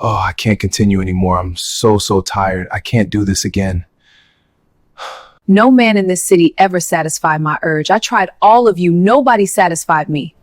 Oh, I can't continue anymore. I'm so tired. I can't do this again. No man in this city ever satisfied my urge. I tried all of you. Nobody satisfied me.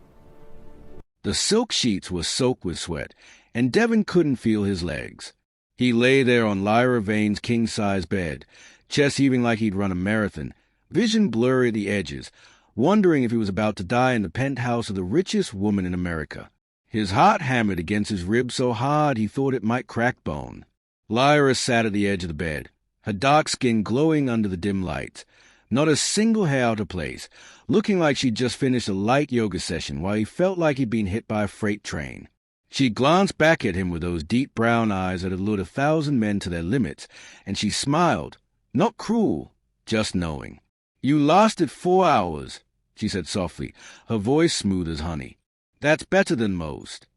The silk sheets were soaked with sweat, and Devon couldn't feel his legs. He lay there on Lyra Vane's king-size bed, chest heaving like he'd run a marathon, vision blurry at the edges, wondering if he was about to die in the penthouse of the richest woman in America. His heart hammered against his ribs so hard he thought it might crack bone. Lyra sat at the edge of the bed, her dark skin glowing under the dim lights, not a single hair out of place, looking like she'd just finished a light yoga session while he felt like he'd been hit by a freight train. She glanced back at him with those deep brown eyes that had lured 1,000 men to their limits, and she smiled, not cruel, just knowing. "You lasted 4 hours," she said softly, her voice smooth as honey. "That's better than most."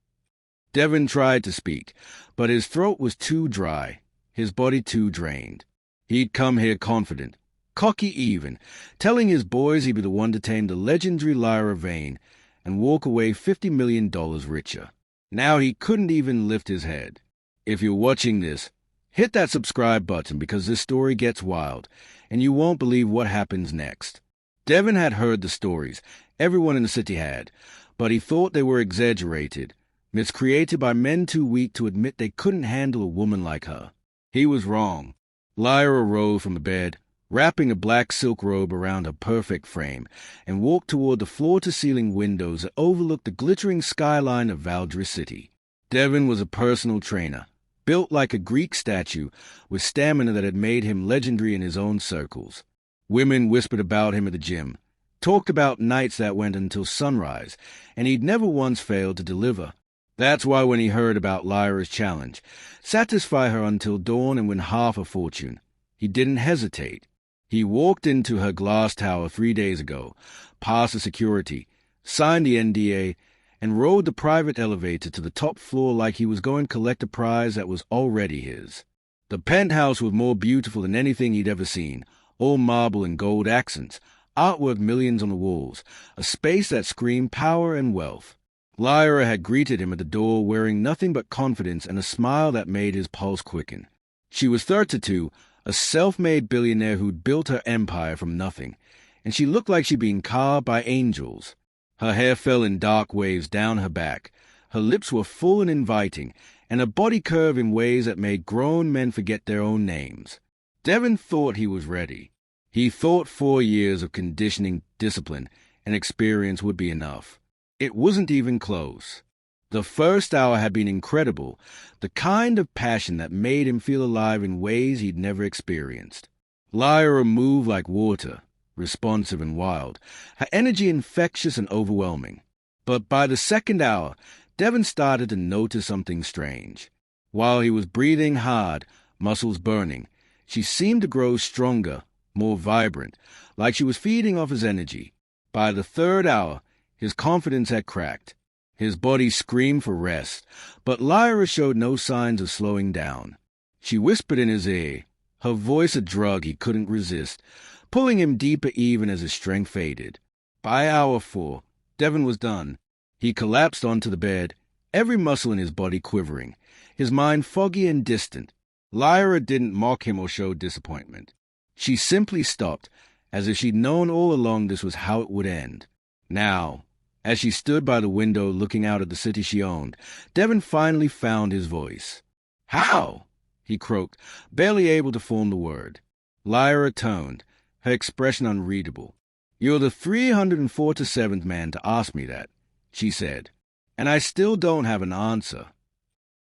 Devon tried to speak, but his throat was too dry, his body too drained. He'd come here confident, cocky even, telling his boys he'd be the one to tame the legendary Lyra Vane and walk away $50 million richer. Now he couldn't even lift his head. If you're watching this, hit that subscribe button because this story gets wild, and you won't believe what happens next. Devon had heard the stories, everyone in the city had, but he thought they were exaggerated, miscreated by men too weak to admit they couldn't handle a woman like her. He was wrong. Lyra rose from the bed, wrapping a black silk robe around her perfect frame, and walked toward the floor-to-ceiling windows that overlooked the glittering skyline of Valdres City. Devon was a personal trainer, built like a Greek statue, with stamina that had made him legendary in his own circles. Women whispered about him at the gym, talked about nights that went until sunrise, and he'd never once failed to deliver. That's why when he heard about Lyra's challenge, satisfy her until dawn and win half a fortune, he didn't hesitate. He walked into her glass tower 3 days ago, passed the security, signed the NDA, and rode the private elevator to the top floor like he was going to collect a prize that was already his. The penthouse was more beautiful than anything he'd ever seen, all marble and gold accents, art worth millions on the walls, a space that screamed power and wealth. Lyra had greeted him at the door wearing nothing but confidence and a smile that made his pulse quicken. She was 32, a self-made billionaire who'd built her empire from nothing, and she looked like she'd been carved by angels. Her hair fell in dark waves down her back, her lips were full and inviting, and her body curved in ways that made grown men forget their own names. Devon thought he was ready. He thought 4 years of conditioning, discipline, and experience would be enough. It wasn't even close. The first hour had been incredible, the kind of passion that made him feel alive in ways he'd never experienced. Lyra moved like water, responsive and wild, her energy infectious and overwhelming. But by the second hour, Devon started to notice something strange. While he was breathing hard, muscles burning, she seemed to grow stronger, more vibrant, like she was feeding off his energy. By the third hour, his confidence had cracked. His body screamed for rest, but Lyra showed no signs of slowing down. She whispered in his ear, her voice a drug he couldn't resist, pulling him deeper even as his strength faded. By hour 4, Devon was done. He collapsed onto the bed, every muscle in his body quivering, his mind foggy and distant. Lyra didn't mock him or show disappointment. She simply stopped, as if she'd known all along this was how it would end. Now, as she stood by the window looking out at the city she owned, Devon finally found his voice. "How?" he croaked, barely able to form the word. Lyra turned, her expression unreadable. "You're the 347th man to ask me that," she said, "and I still don't have an answer."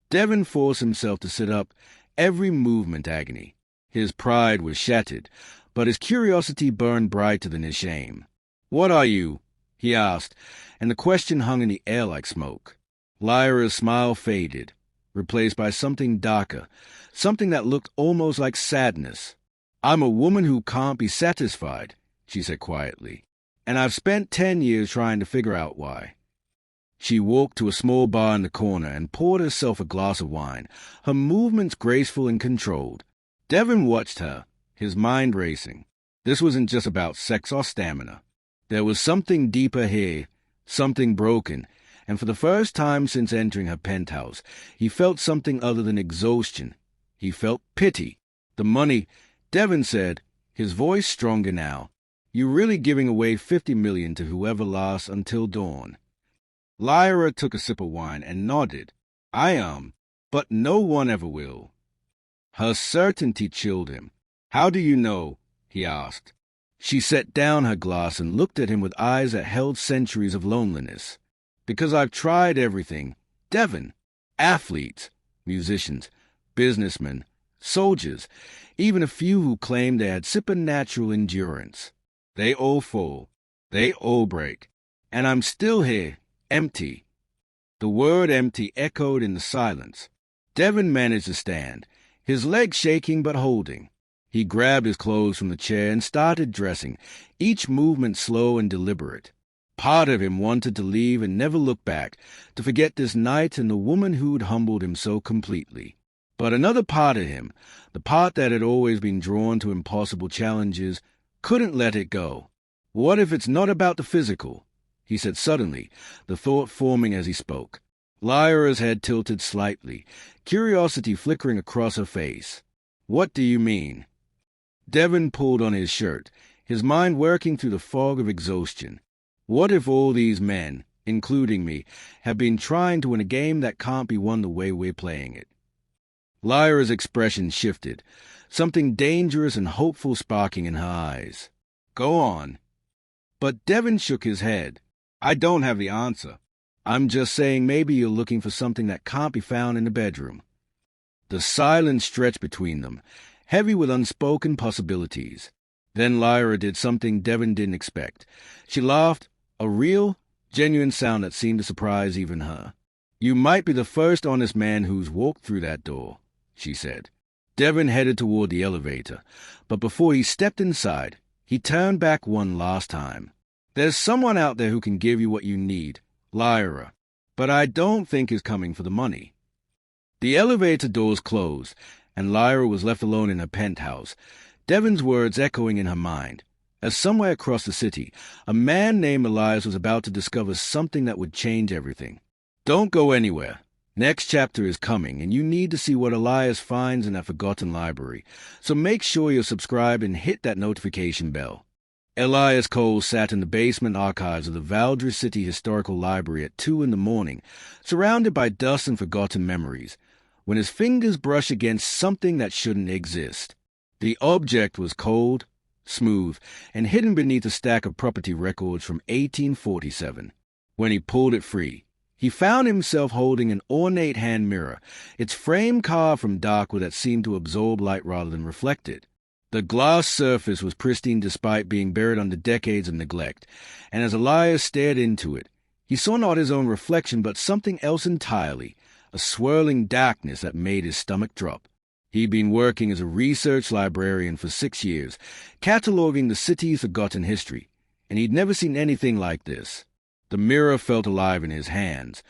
Devon forced himself to sit up, every movement agony. His pride was shattered, but his curiosity burned brighter than his shame. "What are you?" he asked, and the question hung in the air like smoke. Lyra's smile faded, replaced by something darker, something that looked almost like sadness. "I'm a woman who can't be satisfied," she said quietly, "and I've spent 10 years trying to figure out why." She walked to a small bar in the corner and poured herself a glass of wine, her movements graceful and controlled. Devon watched her, his mind racing. This wasn't just about sex or stamina. There was something deeper here, something broken, and for the first time since entering her penthouse, he felt something other than exhaustion. He felt pity. The money, Devin said, his voice stronger now. You're really giving away $50 million to whoever lasts until dawn. Lyra took a sip of wine and nodded. I am, but no one ever will. Her certainty chilled him. How do you know? He asked. She set down her glass and looked at him with eyes that held centuries of loneliness. Because I've tried everything. Devin. Athletes, musicians, businessmen, soldiers, even a few who claimed they had supernatural endurance. They all fall. They all break. And I'm still here, empty. The word empty echoed in the silence. Devin managed to stand, his legs shaking but holding. He grabbed his clothes from the chair and started dressing, each movement slow and deliberate. Part of him wanted to leave and never look back, to forget this night and the woman who'd humbled him so completely. But another part of him, the part that had always been drawn to impossible challenges, couldn't let it go. What if it's not about the physical? He said suddenly, the thought forming as he spoke. Lyra's head tilted slightly, curiosity flickering across her face. What do you mean? Devin pulled on his shirt, his mind working through the fog of exhaustion. What if all these men, including me, have been trying to win a game that can't be won the way we're playing it? Lyra's expression shifted, something dangerous and hopeful sparking in her eyes. Go on. But Devin shook his head. I don't have the answer. I'm just saying maybe you're looking for something that can't be found in the bedroom. The silence stretched between them, heavy with unspoken possibilities. Then Lyra did something Devin didn't expect. She laughed, a real, genuine sound that seemed to surprise even her. You might be the first honest man who's walked through that door, she said. Devin headed toward the elevator, but before he stepped inside, he turned back one last time. There's someone out there who can give you what you need, Lyra, but I don't think is coming for the money. The elevator doors closed, and Lyra was left alone in her penthouse, Devin's words echoing in her mind. As somewhere across the city, a man named Elias was about to discover something that would change everything. Don't go anywhere. Next chapter is coming, and you need to see what Elias finds in that forgotten library, so make sure you're subscribed and hit that notification bell. Elias Cole sat in the basement archives of the Valdres City Historical Library at 2 a.m, surrounded by dust and forgotten memories, when his fingers brushed against something that shouldn't exist. The object was cold, smooth, and hidden beneath a stack of property records from 1847. When he pulled it free, he found himself holding an ornate hand mirror, its frame carved from darkwood that seemed to absorb light rather than reflect it. The glass surface was pristine despite being buried under decades of neglect, and as Elias stared into it, he saw not his own reflection but something else entirely, a swirling darkness that made his stomach drop. He'd been working as a research librarian for 6 years, cataloging the city's forgotten history, and he'd never seen anything like this. The mirror felt alive in his hands,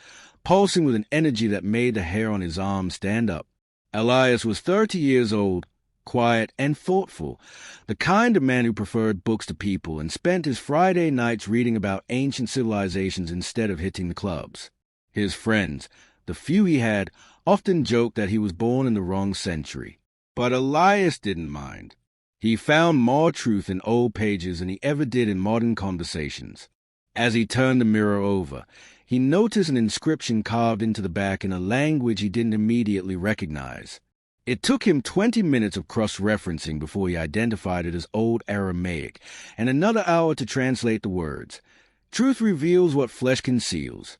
pulsing with an energy that made the hair on his arms stand up. Elias was 30 years old, quiet and thoughtful, the kind of man who preferred books to people and spent his Friday nights reading about ancient civilizations instead of hitting the clubs. His friends, the few he had, often joked that he was born in the wrong century. But Elias didn't mind. He found more truth in old pages than he ever did in modern conversations. As he turned the mirror over, he noticed an inscription carved into the back in a language he didn't immediately recognize. It took him 20 minutes of cross-referencing before he identified it as Old Aramaic, and another hour to translate the words. Truth reveals what flesh conceals.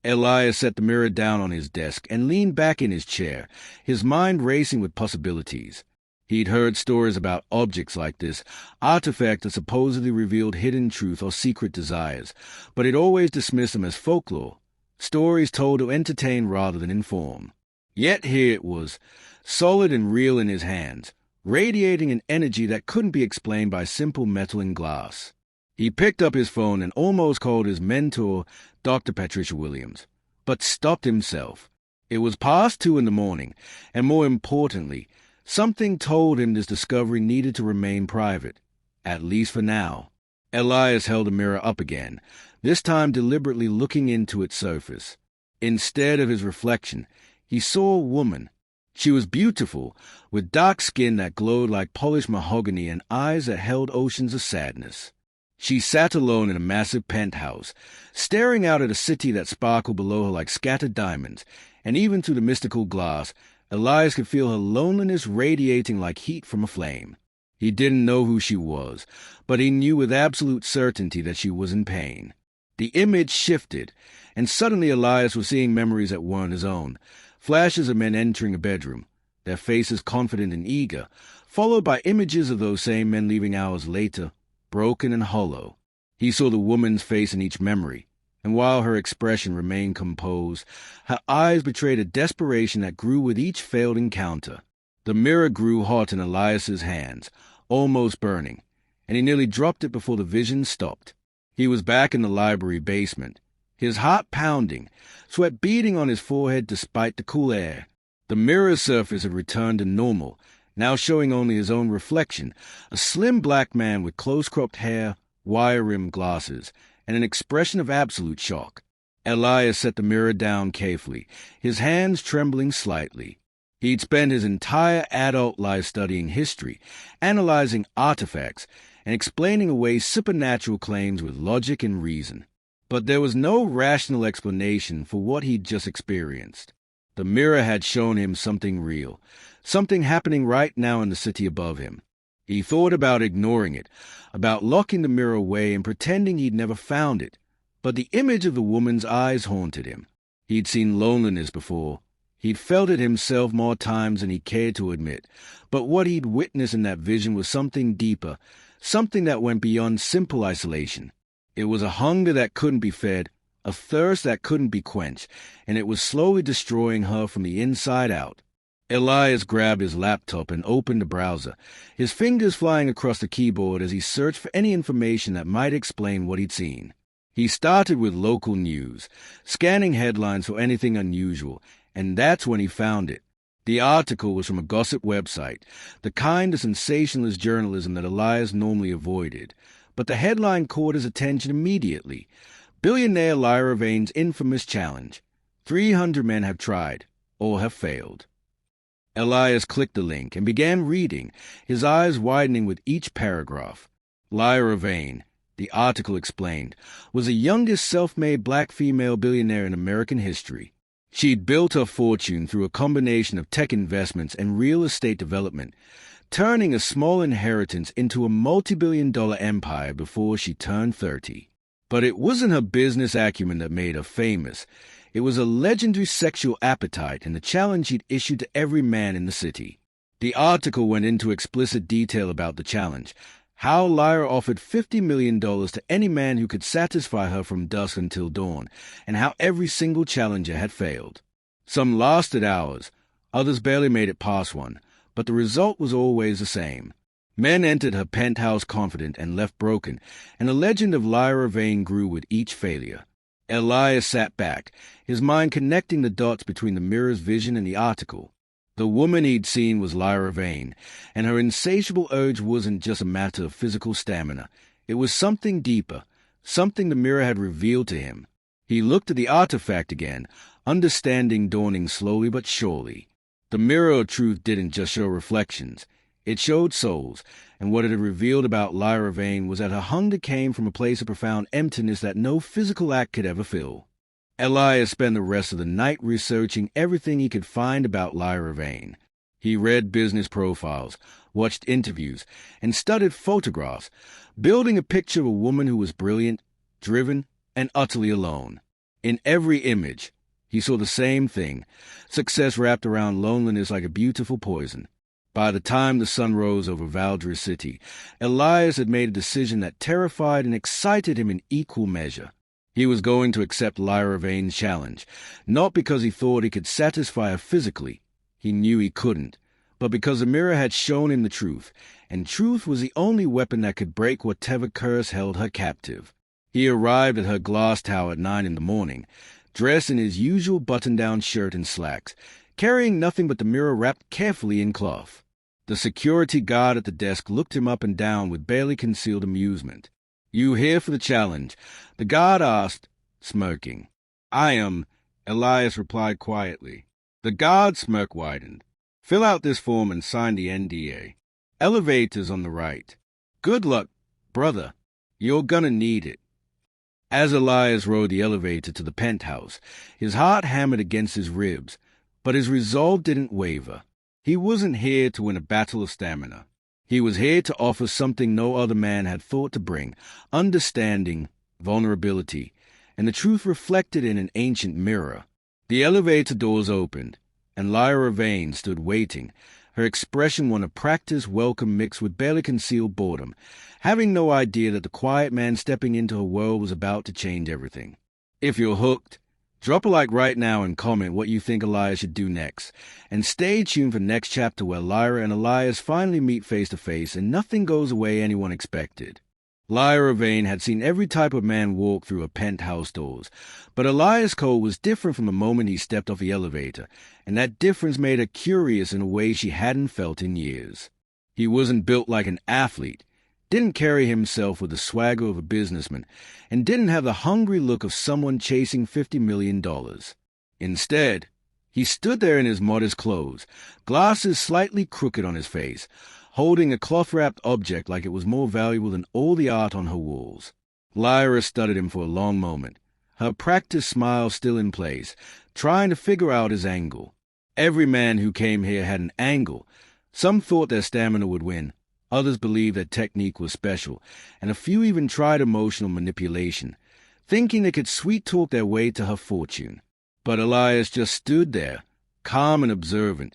Elias set the mirror down on his desk and leaned back in his chair, his mind racing with possibilities. He'd heard stories about objects like this, artifacts that supposedly revealed hidden truth or secret desires, but he'd always dismissed them as folklore, stories told to entertain rather than inform. Yet here it was, solid and real in his hands, radiating an energy that couldn't be explained by simple metal and glass. He picked up his phone and almost called his mentor, Dr. Patricia Williams, but stopped himself. It was past 2 a.m, and more importantly, something told him this discovery needed to remain private, at least for now. Elias held the mirror up again, this time deliberately looking into its surface. Instead of his reflection, he saw a woman. She was beautiful, with dark skin that glowed like polished mahogany and eyes that held oceans of sadness. She sat alone in a massive penthouse, staring out at a city that sparkled below her like scattered diamonds, and even through the mystical glass, Elias could feel her loneliness radiating like heat from a flame. He didn't know who she was, but he knew with absolute certainty that she was in pain. The image shifted, and suddenly Elias was seeing memories that weren't his own, flashes of men entering a bedroom, their faces confident and eager, followed by images of those same men leaving hours later, broken and hollow. He saw the woman's face in each memory, and while her expression remained composed, her eyes betrayed a desperation that grew with each failed encounter. The mirror grew hot in Elias's hands, almost burning, and he nearly dropped it before the vision stopped. He was back in the library basement, his heart pounding, sweat beading on his forehead despite the cool air. The mirror's surface had returned to normal, now showing only his own reflection, a slim black man with close-cropped hair, wire-rimmed glasses, and an expression of absolute shock. Elias set the mirror down carefully, his hands trembling slightly. He'd spent his entire adult life studying history, analyzing artifacts, and explaining away supernatural claims with logic and reason. But there was no rational explanation for what he'd just experienced. The mirror had shown him something real, something happening right now in the city above him. He thought about ignoring it, about locking the mirror away and pretending he'd never found it. But the image of the woman's eyes haunted him. He'd seen loneliness before. He'd felt it himself more times than he cared to admit. But what he'd witnessed in that vision was something deeper, something that went beyond simple isolation. It was a hunger that couldn't be fed, a thirst that couldn't be quenched, and it was slowly destroying her from the inside out. Elias grabbed his laptop and opened the browser, his fingers flying across the keyboard as he searched for any information that might explain what he'd seen. He started with local news, scanning headlines for anything unusual, and that's when he found it. The article was from a gossip website, the kind of sensationalist journalism that Elias normally avoided. But the headline caught his attention immediately. Billionaire Lyra Vane's infamous challenge. 300 men have tried, or have failed. Elias clicked the link and began reading, his eyes widening with each paragraph. Lyra Vane, the article explained, was the youngest self-made black female billionaire in American history. She'd built her fortune through a combination of tech investments and real estate development, turning a small inheritance into a multi-billion-dollar empire before she turned 30. But it wasn't her business acumen that made her famous. It was a legendary sexual appetite and the challenge she'd issued to every man in the city. The article went into explicit detail about the challenge, how Lyra offered $50 million to any man who could satisfy her from dusk until dawn, and how every single challenger had failed. Some lasted hours, others barely made it past one, but the result was always the same. Men entered her penthouse confident and left broken, and the legend of Lyra Vane grew with each failure. Elias sat back, his mind connecting the dots between the mirror's vision and the article. The woman he'd seen was Lyra Vane, and her insatiable urge wasn't just a matter of physical stamina. It was something deeper, something the mirror had revealed to him. He looked at the artifact again, understanding dawning slowly but surely. The mirror of truth didn't just show reflections. It showed souls, and what it had revealed about Lyra Vane was that her hunger came from a place of profound emptiness that no physical act could ever fill. Elias spent the rest of the night researching everything he could find about Lyra Vane. He read business profiles, watched interviews, and studied photographs, building a picture of a woman who was brilliant, driven, and utterly alone. In every image, he saw the same thing, success wrapped around loneliness like a beautiful poison. By the time the sun rose over Valdres City, Elias had made a decision that terrified and excited him in equal measure. He was going to accept Lyra Vane's challenge, not because he thought he could satisfy her physically. He knew he couldn't, but because the mirror had shown him the truth, and truth was the only weapon that could break whatever curse held her captive. He arrived at her glass tower at 9 a.m, dressed in his usual button-down shirt and slacks, carrying nothing but the mirror wrapped carefully in cloth. The security guard at the desk looked him up and down with barely concealed amusement. "You here for the challenge?" the guard asked, smirking. "I am," Elias replied quietly. The guard's smirk widened. "Fill out this form and sign the NDA. Elevators on the right. Good luck, brother. You're gonna need it." As Elias rode the elevator to the penthouse, his heart hammered against his ribs, but his resolve didn't waver. He wasn't here to win a battle of stamina. He was here to offer something no other man had thought to bring: understanding, vulnerability, and the truth reflected in an ancient mirror. The elevator doors opened, and Lyra Vane stood waiting, her expression one of practiced welcome mixed with barely concealed boredom, having no idea that the quiet man stepping into her world was about to change everything. If you're hooked, drop a like right now and comment what you think Elias should do next, and stay tuned for next chapter where Lyra and Elias finally meet face to face and nothing goes the way anyone expected. Lyra Vane had seen every type of man walk through her penthouse doors, but Elias Cole was different from the moment he stepped off the elevator, and that difference made her curious in a way she hadn't felt in years. He wasn't built like an athlete, didn't carry himself with the swagger of a businessman, and didn't have the hungry look of someone chasing $50 million. Instead, he stood there in his modest clothes, glasses slightly crooked on his face, holding a cloth-wrapped object like it was more valuable than all the art on her walls. Lyra studied him for a long moment, her practiced smile still in place, trying to figure out his angle. Every man who came here had an angle. Some thought their stamina would win, others believed their technique was special, and a few even tried emotional manipulation, thinking they could sweet-talk their way to her fortune. But Elias just stood there, calm and observant,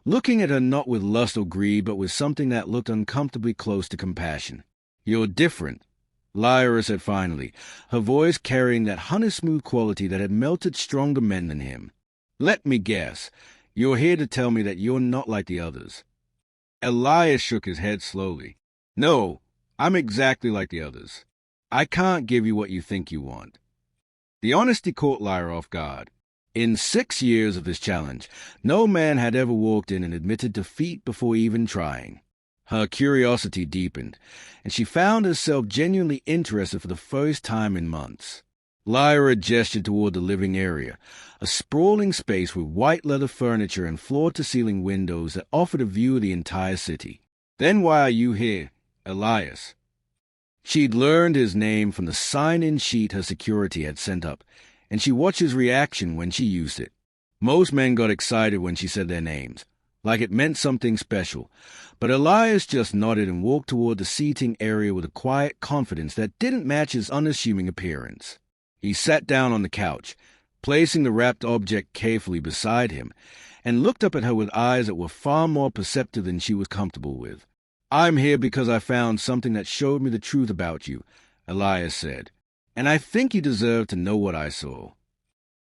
looking at her not with lust or greed, but with something that looked uncomfortably close to compassion. "You're different," Lyra said finally, her voice carrying that honey-smooth quality that had melted stronger men than him. "Let me guess, you're here to tell me that you're not like the others." Elias shook his head slowly. "No, I'm exactly like the others. I can't give you what you think you want." The honesty caught Lyra off guard. In 6 years of this challenge, no man had ever walked in and admitted defeat before even trying. Her curiosity deepened, and she found herself genuinely interested for the first time in months. Lyra gestured toward the living area, a sprawling space with white leather furniture and floor-to-ceiling windows that offered a view of the entire city. "Then why are you here, Elias?" She'd learned his name from the sign-in sheet her security had sent up, and she watched his reaction when she used it. Most men got excited when she said their names, like it meant something special, but Elias just nodded and walked toward the seating area with a quiet confidence that didn't match his unassuming appearance. He sat down on the couch, placing the wrapped object carefully beside him, and looked up at her with eyes that were far more perceptive than she was comfortable with. "I'm here because I found something that showed me the truth about you," Elias said, "and I think you deserve to know what I saw."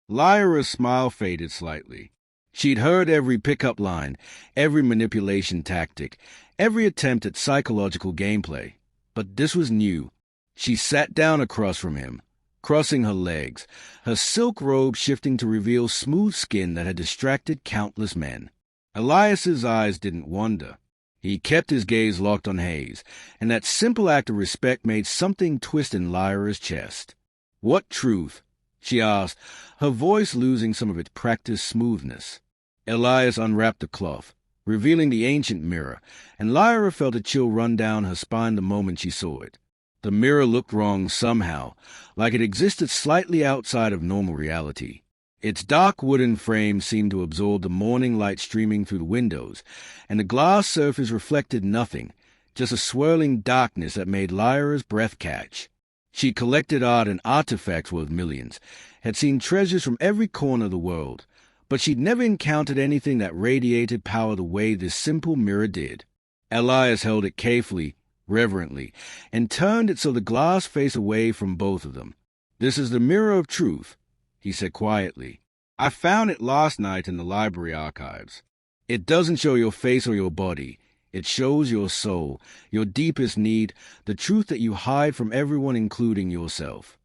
Lyra's smile faded slightly. She'd heard every pickup line, every manipulation tactic, every attempt at psychological gameplay, but this was new. She sat down across from him, crossing her legs, her silk robe shifting to reveal smooth skin that had distracted countless men. Elias's eyes didn't wander. He kept his gaze locked on Hayes, and that simple act of respect made something twist in Lyra's chest. "What truth?" she asked, her voice losing some of its practiced smoothness. Elias unwrapped the cloth, revealing the ancient mirror, and Lyra felt a chill run down her spine the moment she saw it. The mirror looked wrong somehow, like it existed slightly outside of normal reality. Its dark wooden frame seemed to absorb the morning light streaming through the windows, and the glass surface reflected nothing, just a swirling darkness that made Lyra's breath catch. She collected art and artifacts worth millions, had seen treasures from every corner of the world, but she'd never encountered anything that radiated power the way this simple mirror did. Elias held it carefully, reverently, and turned it so the glass faced away from both of them. "This is the mirror of truth," he said quietly. "I found it last night in the library archives. It doesn't show your face or your body. It shows your soul, your deepest need, the truth that you hide from everyone, including yourself."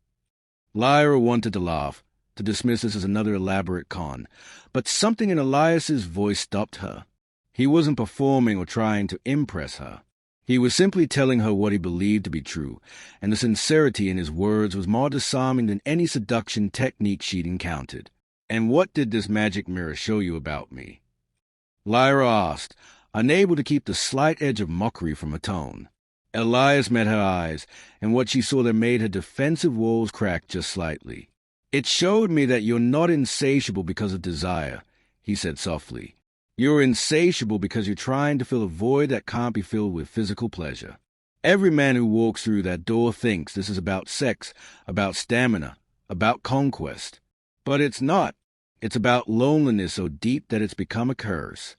Lyra wanted to laugh, to dismiss this as another elaborate con, but something in Elias's voice stopped her. He wasn't performing or trying to impress her. He was simply telling her what he believed to be true, and the sincerity in his words was more disarming than any seduction technique she'd encountered. "And what did this magic mirror show you about me?" Lyra asked, unable to keep the slight edge of mockery from her tone. Elias met her eyes, and what she saw there made her defensive walls crack just slightly. "It showed me that you're not insatiable because of desire," he said softly. "You're insatiable because you're trying to fill a void that can't be filled with physical pleasure. Every man who walks through that door thinks this is about sex, about stamina, about conquest. But it's not. It's about loneliness so deep that it's become a curse."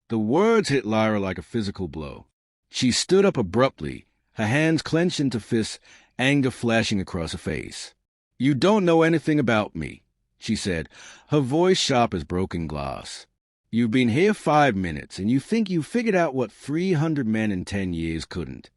The words hit Lyra like a physical blow. She stood up abruptly, her hands clenched into fists, anger flashing across her face. "You don't know anything about me," she said, her voice sharp as broken glass. "You've been here 5 minutes, and you think you figured out what 300 men in 10 years couldn't."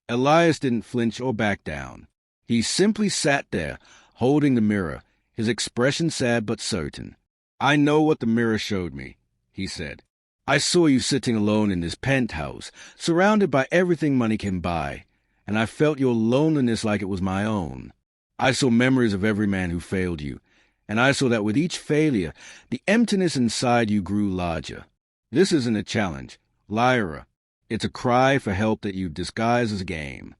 Elias didn't flinch or back down. He simply sat there, holding the mirror, his expression sad but certain. "I know what the mirror showed me," he said. "I saw you sitting alone in this penthouse, surrounded by everything money can buy, and I felt your loneliness like it was my own. I saw memories of every man who failed you, and I saw that with each failure, the emptiness inside you grew larger. This isn't a challenge, Lyra. It's a cry for help that you disguise as a game."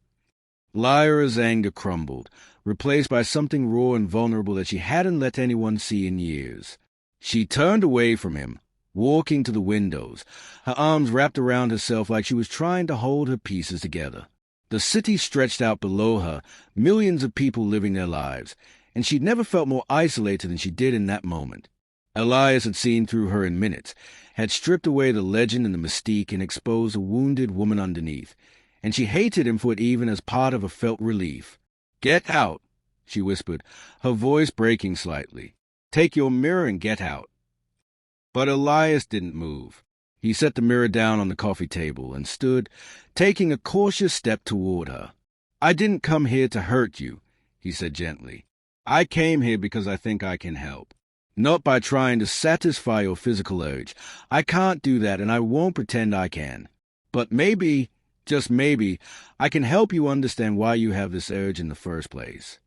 Lyra's anger crumbled, replaced by something raw and vulnerable that she hadn't let anyone see in years. She turned away from him, walking to the windows, her arms wrapped around herself like she was trying to hold her pieces together. The city stretched out below her, millions of people living their lives, and she'd never felt more isolated than she did in that moment. Elias had seen through her in minutes, had stripped away the legend and the mystique and exposed a wounded woman underneath, and she hated him for it even as part of a felt relief. "Get out," she whispered, her voice breaking slightly. "Take your mirror and get out." But Elias didn't move. He set the mirror down on the coffee table and stood, taking a cautious step toward her. "I didn't come here to hurt you," he said gently. "I came here because I think I can help. Not by trying to satisfy your physical urge. I can't do that, and I won't pretend I can. But maybe, just maybe, I can help you understand why you have this urge in the first place."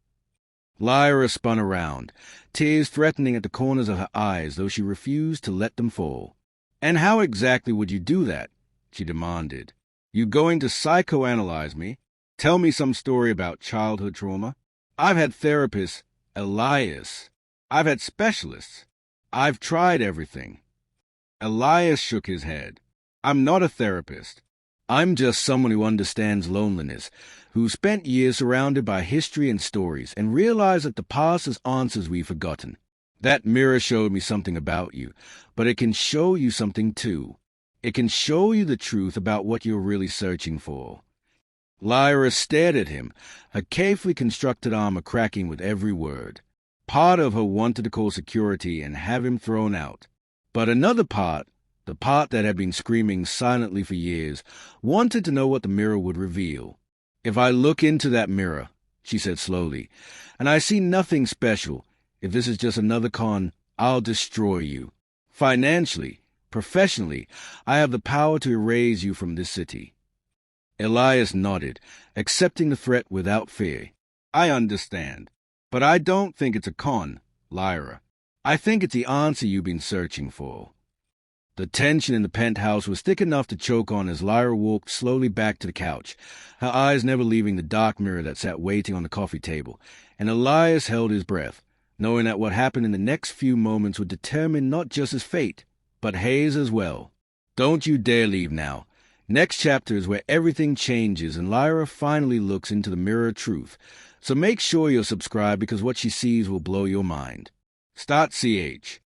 Lyra spun around, tears threatening at the corners of her eyes, though she refused to let them fall. "And how exactly would you do that?" she demanded. "You going to psychoanalyze me? Tell me some story about childhood trauma? I've had therapists, Elias. I've had specialists. I've tried everything." Elias shook his head. "I'm not a therapist. I'm just someone who understands loneliness, who spent years surrounded by history and stories, and realized that the past is answers we've forgotten. That mirror showed me something about you, but it can show you something too. It can show you the truth about what you're really searching for." Lyra stared at him, her carefully constructed armor cracking with every word. Part of her wanted to call security and have him thrown out. But another part, the part that had been screaming silently for years, wanted to know what the mirror would reveal. "If I look into that mirror," she said slowly, "and I see nothing special, if this is just another con, I'll destroy you. Financially, professionally, I have the power to erase you from this city." Elias nodded, accepting the threat without fear. "I understand. But I don't think it's a con, Lyra. I think it's the answer you've been searching for." The tension in the penthouse was thick enough to choke on as Lyra walked slowly back to the couch, her eyes never leaving the dark mirror that sat waiting on the coffee table, and Elias held his breath, knowing that what happened in the next few moments would determine not just his fate, but Hayes as well. "Don't you dare leave now. Next chapter is where everything changes and Lyra finally looks into the mirror of truth, so make sure you're subscribed because what she sees will blow your mind. Start CH."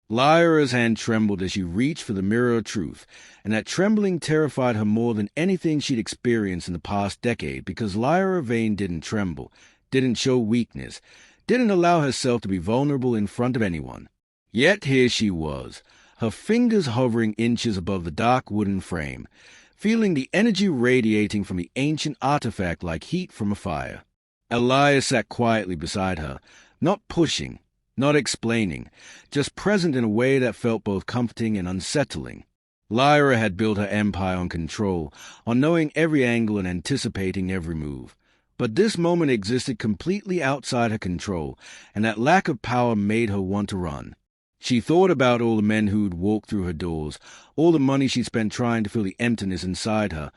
Lyra's hand trembled as she reached for the mirror of truth, and that trembling terrified her more than anything she'd experienced in the past decade because Lyra Vane didn't tremble, didn't show weakness, didn't allow herself to be vulnerable in front of anyone. Yet here she was, her fingers hovering inches above the dark wooden frame, feeling the energy radiating from the ancient artifact like heat from a fire. Elias sat quietly beside her, not pushing, not explaining, just present in a way that felt both comforting and unsettling. Lyra had built her empire on control, on knowing every angle and anticipating every move. But this moment existed completely outside her control, and that lack of power made her want to run. She thought about all the men who'd walked through her doors, all the money she'd spent trying to fill the emptiness inside her,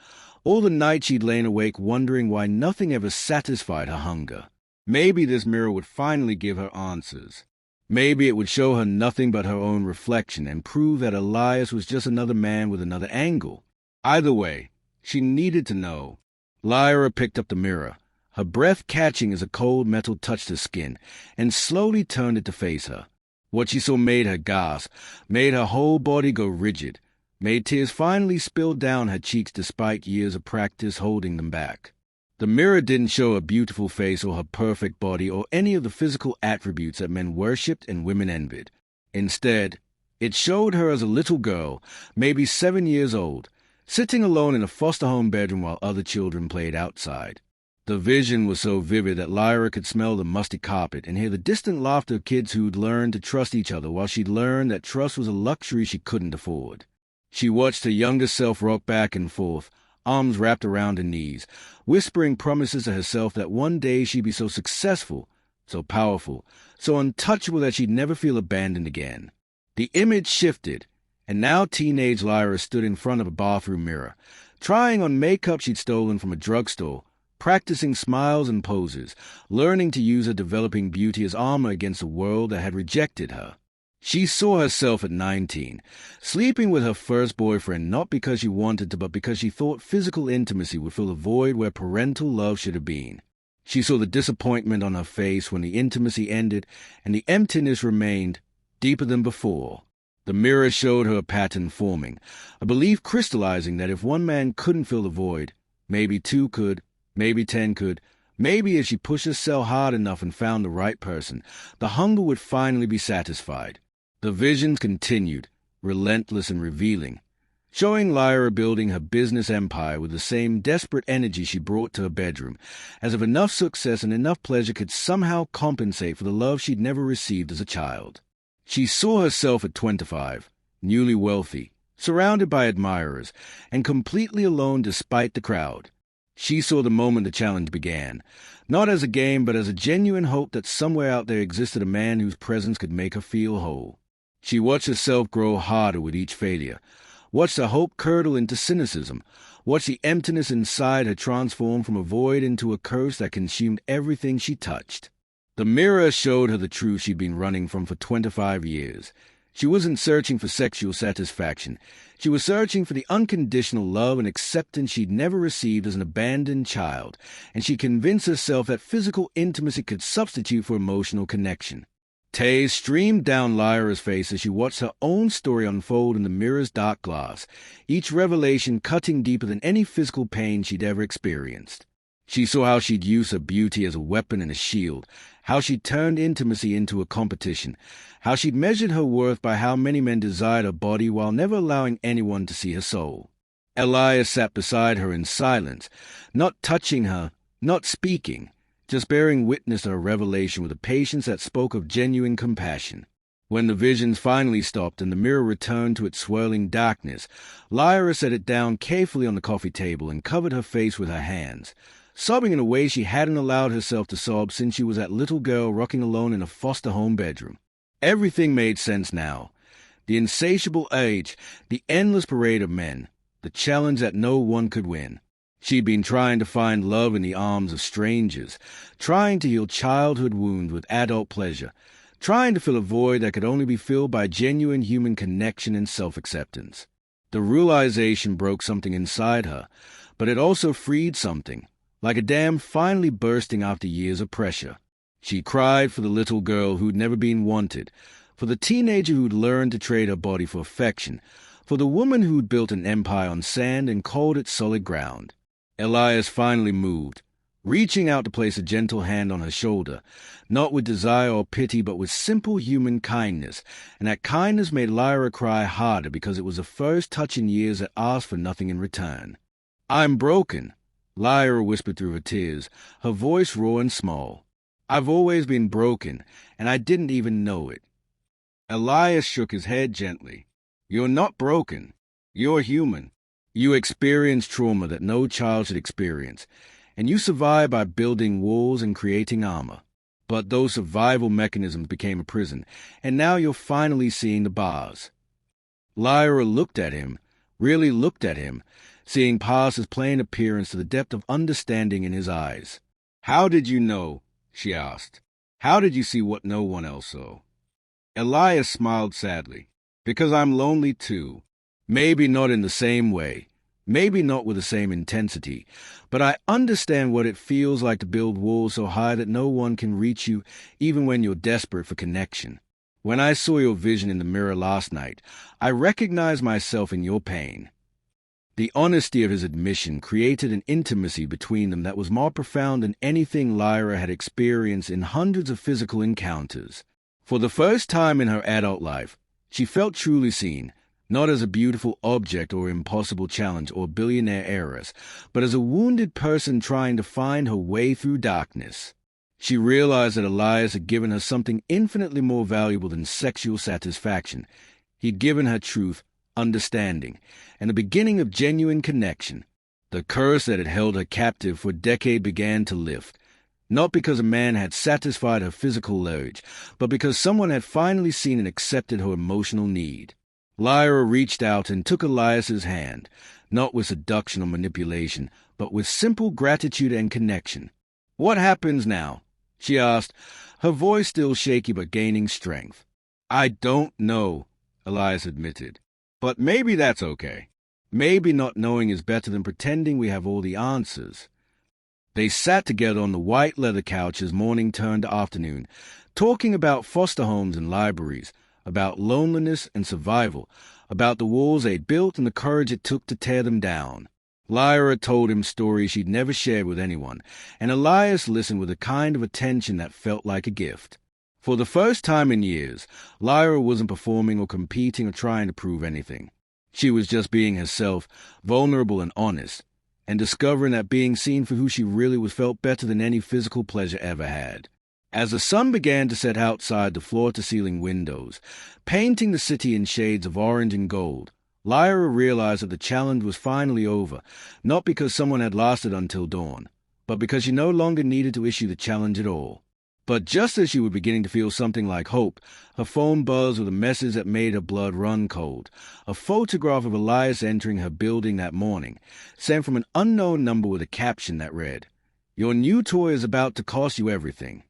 all the nights she'd lain awake wondering why nothing ever satisfied her hunger. Maybe this mirror would finally give her answers. Maybe it would show her nothing but her own reflection and prove that Elias was just another man with another angle. Either way, she needed to know. Lyra picked up the mirror, her breath catching as a cold metal touched her skin, and slowly turned it to face her. What she saw made her gasp, made her whole body go rigid, made tears finally spill down her cheeks despite years of practice holding them back. The mirror didn't show her beautiful face or her perfect body or any of the physical attributes that men worshipped and women envied. Instead, it showed her as a little girl, maybe 7 years old, sitting alone in a foster home bedroom while other children played outside. The vision was so vivid that Lyra could smell the musty carpet and hear the distant laughter of kids who'd learned to trust each other while she'd learned that trust was a luxury she couldn't afford. She watched her younger self rock back and forth, arms wrapped around her knees, whispering promises to herself that one day she'd be so successful, so powerful, so untouchable that she'd never feel abandoned again. The image shifted, and now teenage Lyra stood in front of a bathroom mirror, trying on makeup she'd stolen from a drugstore, practicing smiles and poses, learning to use her developing beauty as armor against a world that had rejected her. She saw herself at 19, sleeping with her first boyfriend not because she wanted to but because she thought physical intimacy would fill a void where parental love should have been. She saw the disappointment on her face when the intimacy ended and the emptiness remained, deeper than before. The mirror showed her a pattern forming, a belief crystallizing that if one man couldn't fill the void, maybe 2 could, maybe 10 could. Maybe if she pushed herself hard enough and found the right person, the hunger would finally be satisfied. The visions continued, relentless and revealing, showing Lyra building her business empire with the same desperate energy she brought to her bedroom, as if enough success and enough pleasure could somehow compensate for the love she'd never received as a child. She saw herself at 25, newly wealthy, surrounded by admirers, and completely alone despite the crowd. She saw the moment the challenge began, not as a game but as a genuine hope that somewhere out there existed a man whose presence could make her feel whole. She watched herself grow harder with each failure, watched her hope curdle into cynicism, watched the emptiness inside her transform from a void into a curse that consumed everything she touched. The mirror showed her the truth she'd been running from for 25 years. She wasn't searching for sexual satisfaction. She was searching for the unconditional love and acceptance she'd never received as an abandoned child, and she convinced herself that physical intimacy could substitute for emotional connection. Tears streamed down Lyra's face as she watched her own story unfold in the mirror's dark glass, each revelation cutting deeper than any physical pain she'd ever experienced. She saw how she'd used her beauty as a weapon and a shield, how she'd turned intimacy into a competition, how she'd measured her worth by how many men desired her body while never allowing anyone to see her soul. Elias sat beside her in silence, not touching her, not speaking, just bearing witness to her revelation with a patience that spoke of genuine compassion. When the visions finally stopped and the mirror returned to its swirling darkness, Lyra set it down carefully on the coffee table and covered her face with her hands, sobbing in a way she hadn't allowed herself to sob since she was that little girl rocking alone in a foster home bedroom. Everything made sense now. The insatiable age, the endless parade of men, the challenge that no one could win. She'd been trying to find love in the arms of strangers, trying to heal childhood wounds with adult pleasure, trying to fill a void that could only be filled by genuine human connection and self-acceptance. The realization broke something inside her, but it also freed something, like a dam finally bursting after years of pressure. She cried for the little girl who'd never been wanted, for the teenager who'd learned to trade her body for affection, for the woman who'd built an empire on sand and called it solid ground. Elias finally moved, reaching out to place a gentle hand on her shoulder, not with desire or pity but with simple human kindness, and that kindness made Lyra cry harder because it was the first touch in years that asked for nothing in return. "I'm broken," Lyra whispered through her tears, her voice raw and small. "I've always been broken, and I didn't even know it." Elias shook his head gently. "You're not broken. You're human. You experience trauma that no child should experience, and you survive by building walls and creating armor. But those survival mechanisms became a prison, and now you're finally seeing the bars. Lyra looked at him, really looked at him, seeing past his plain appearance to the depth of understanding in his eyes. "How did you know?" she asked. "How did you see what no one else saw?" Elias smiled sadly. "Because I'm lonely too. Maybe not in the same way, maybe not with the same intensity, but I understand what it feels like to build walls so high that no one can reach you even when you're desperate for connection. When I saw your vision in the mirror last night, I recognized myself in your pain." The honesty of his admission created an intimacy between them that was more profound than anything Lyra had experienced in hundreds of physical encounters. For the first time in her adult life, she felt truly seen, not as a beautiful object or impossible challenge or billionaire heiress, but as a wounded person trying to find her way through darkness. She realized that Elias had given her something infinitely more valuable than sexual satisfaction. He'd given her truth, understanding, and the beginning of genuine connection. The curse that had held her captive for a decade began to lift, not because a man had satisfied her physical urge, but because someone had finally seen and accepted her emotional need. Lyra reached out and took Elias's hand, not with seduction or manipulation, but with simple gratitude and connection. "What happens now?" she asked, her voice still shaky but gaining strength. "I don't know," Elias admitted. "But maybe that's okay. Maybe not knowing is better than pretending we have all the answers." They sat together on the white leather couch as morning turned to afternoon, talking about foster homes and libraries, about loneliness and survival, about the walls they'd built and the courage it took to tear them down. Lyra told him stories she'd never shared with anyone, and Elias listened with a kind of attention that felt like a gift. For the first time in years, Lyra wasn't performing or competing or trying to prove anything. She was just being herself, vulnerable and honest, and discovering that being seen for who she really was felt better than any physical pleasure ever had. As the sun began to set outside the floor-to-ceiling windows, painting the city in shades of orange and gold, Lyra realized that the challenge was finally over, not because someone had lasted until dawn, but because she no longer needed to issue the challenge at all. But just as she was beginning to feel something like hope, her phone buzzed with a message that made her blood run cold. A photograph of Elias entering her building that morning, sent from an unknown number with a caption that read, "Your new toy is about to cost you everything."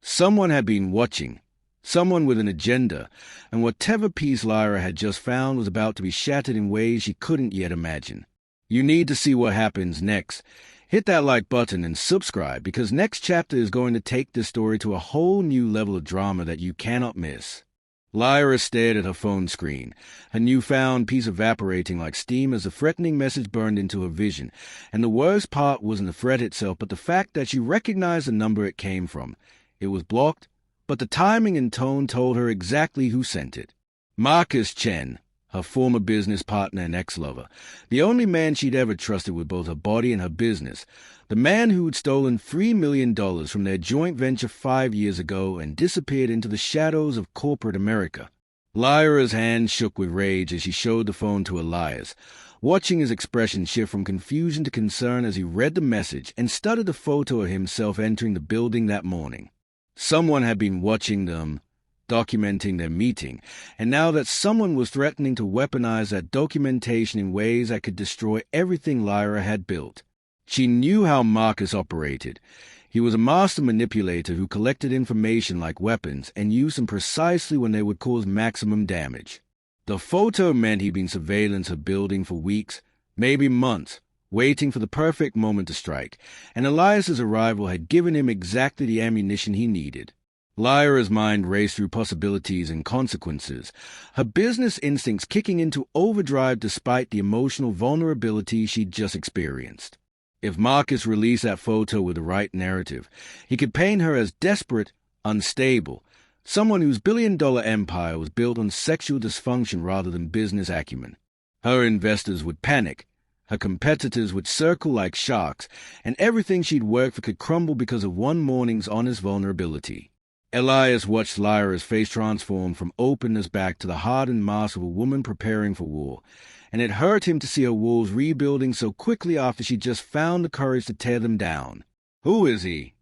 Someone had been watching, someone with an agenda, and whatever peace Lyra had just found was about to be shattered in ways she couldn't yet imagine. You need to see what happens next. Hit that like button and subscribe, because next chapter is going to take this story to a whole new level of drama that you cannot miss. Lyra stared at her phone screen, her newfound peace evaporating like steam as a threatening message burned into her vision, and the worst part wasn't the threat itself, but the fact that she recognized the number it came from. It was blocked, but the timing and tone told her exactly who sent it. Marcus Chen, her former business partner and ex-lover, the only man she'd ever trusted with both her body and her business, the man who'd stolen $3 million from their joint venture 5 years ago and disappeared into the shadows of corporate America. Lyra's hand shook with rage as she showed the phone to Elias, watching his expression shift from confusion to concern as he read the message and studied a photo of himself entering the building that morning. Someone had been watching them, documenting their meeting, and now that someone was threatening to weaponize that documentation in ways that could destroy everything Lyra had built. She knew how Marcus operated. He was a master manipulator who collected information like weapons and used them precisely when they would cause maximum damage. The photo meant he'd been surveilling her building for weeks, maybe months, waiting for the perfect moment to strike, and Elias's arrival had given him exactly the ammunition he needed. Lyra's mind raced through possibilities and consequences, her business instincts kicking into overdrive despite the emotional vulnerability she'd just experienced. If Marcus released that photo with the right narrative, he could paint her as desperate, unstable, someone whose billion-dollar empire was built on sexual dysfunction rather than business acumen. Her investors would panic, her competitors would circle like sharks, and everything she'd worked for could crumble because of one morning's honest vulnerability. Elias watched Lyra's face transform from openness back to the hardened mask of a woman preparing for war, and it hurt him to see her walls rebuilding so quickly after she just found the courage to tear them down. "Who is he?"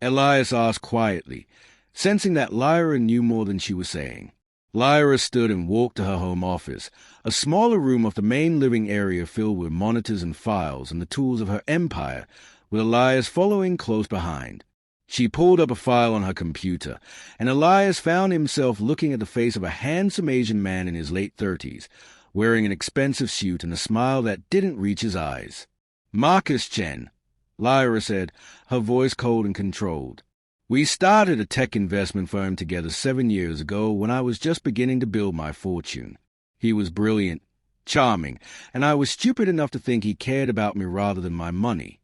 Elias asked quietly, sensing that Lyra knew more than she was saying. Lyra stood and walked to her home office, a smaller room off the main living area filled with monitors and files and the tools of her empire, with Elias following close behind. She pulled up a file on her computer, and Elias found himself looking at the face of a handsome Asian man in his late 30s, wearing an expensive suit and a smile that didn't reach his eyes. "Marcus Chen," Lyra said, her voice cold and controlled. "We started a tech investment firm together 7 years ago when I was just beginning to build my fortune. He was brilliant, charming, and I was stupid enough to think he cared about me rather than my money."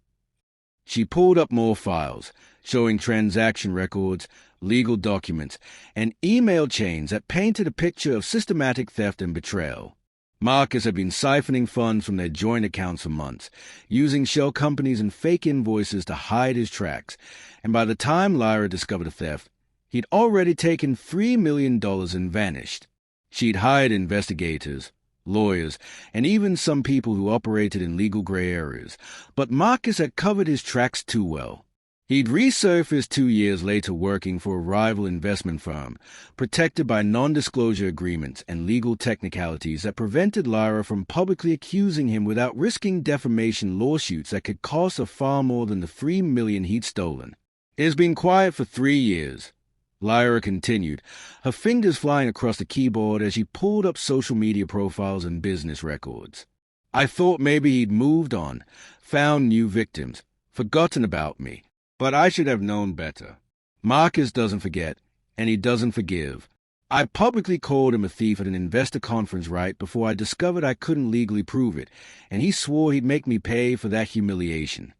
She pulled up more files, showing transaction records, legal documents, and email chains that painted a picture of systematic theft and betrayal. Marcus had been siphoning funds from their joint accounts for months, using shell companies and fake invoices to hide his tracks, and by the time Lyra discovered the theft, he'd already taken $3 million and vanished. She'd hired investigators, lawyers, and even some people who operated in legal gray areas, but Marcus had covered his tracks too well. He'd resurfaced 2 years later working for a rival investment firm, protected by non-disclosure agreements and legal technicalities that prevented Lyra from publicly accusing him without risking defamation lawsuits that could cost her far more than the $3 million he'd stolen. "It's been quiet for 3 years," Lyra continued, her fingers flying across the keyboard as she pulled up social media profiles and business records. "I thought maybe he'd moved on, found new victims, forgotten about me. But I should have known better. Marcus doesn't forget, and he doesn't forgive. I publicly called him a thief at an investor conference right before I discovered I couldn't legally prove it, and he swore he'd make me pay for that humiliation."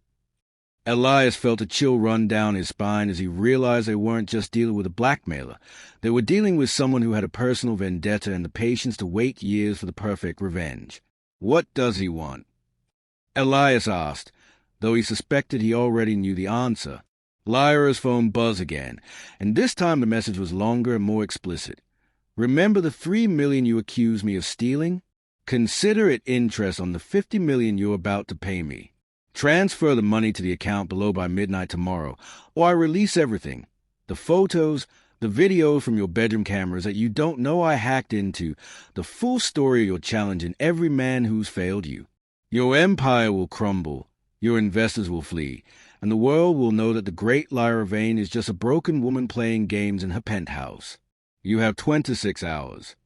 Elias felt a chill run down his spine as he realized they weren't just dealing with a blackmailer. They were dealing with someone who had a personal vendetta and the patience to wait years for the perfect revenge. "What does he want?" Elias asked, though he suspected he already knew the answer. Lyra's phone buzzed again, and this time the message was longer and more explicit. "Remember the $3 million you accused me of stealing? Consider it interest on the $50 million you're about to pay me. Transfer the money to the account below by midnight tomorrow, or I release everything. The photos, the videos from your bedroom cameras that you don't know I hacked into, the full story of your challenge and every man who's failed you. Your empire will crumble. Your investors will flee, and the world will know that the great Lyra Vane is just a broken woman playing games in her penthouse. You have 26 hours.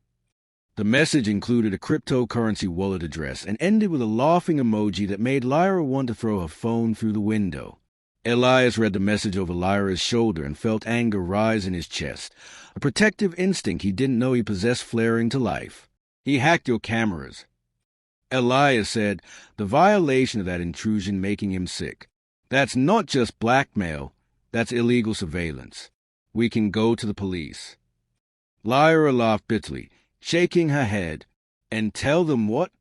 The message included a cryptocurrency wallet address and ended with a laughing emoji that made Lyra want to throw her phone through the window. Elias read the message over Lyra's shoulder and felt anger rise in his chest, a protective instinct he didn't know he possessed flaring to life. "He hacked your cameras," Elias said, the violation of that intrusion making him sick. "That's not just blackmail, that's illegal surveillance. We can go to the police." Lyra laughed bitterly, shaking her head. "And tell them what?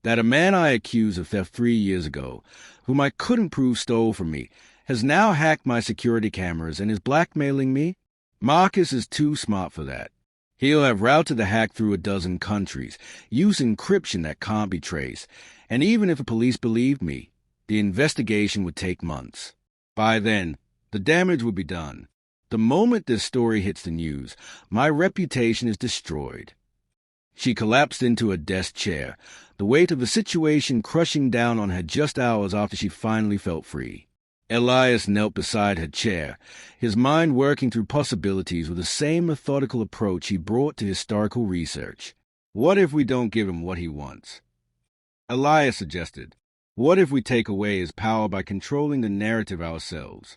That a man I accused of theft 3 years ago, whom I couldn't prove stole from me, has now hacked my security cameras and is blackmailing me? Marcus is too smart for that. He'll have routed the hack through a dozen countries, used encryption that can't be traced, and even if the police believed me, the investigation would take months. By then, the damage would be done. The moment this story hits the news, my reputation is destroyed." She collapsed into a desk chair, the weight of the situation crushing down on her just hours after she finally felt free. Elias knelt beside her chair, his mind working through possibilities with the same methodical approach he brought to historical research. "What if we don't give him what he wants?" Elias suggested. "What if we take away his power by controlling the narrative ourselves?"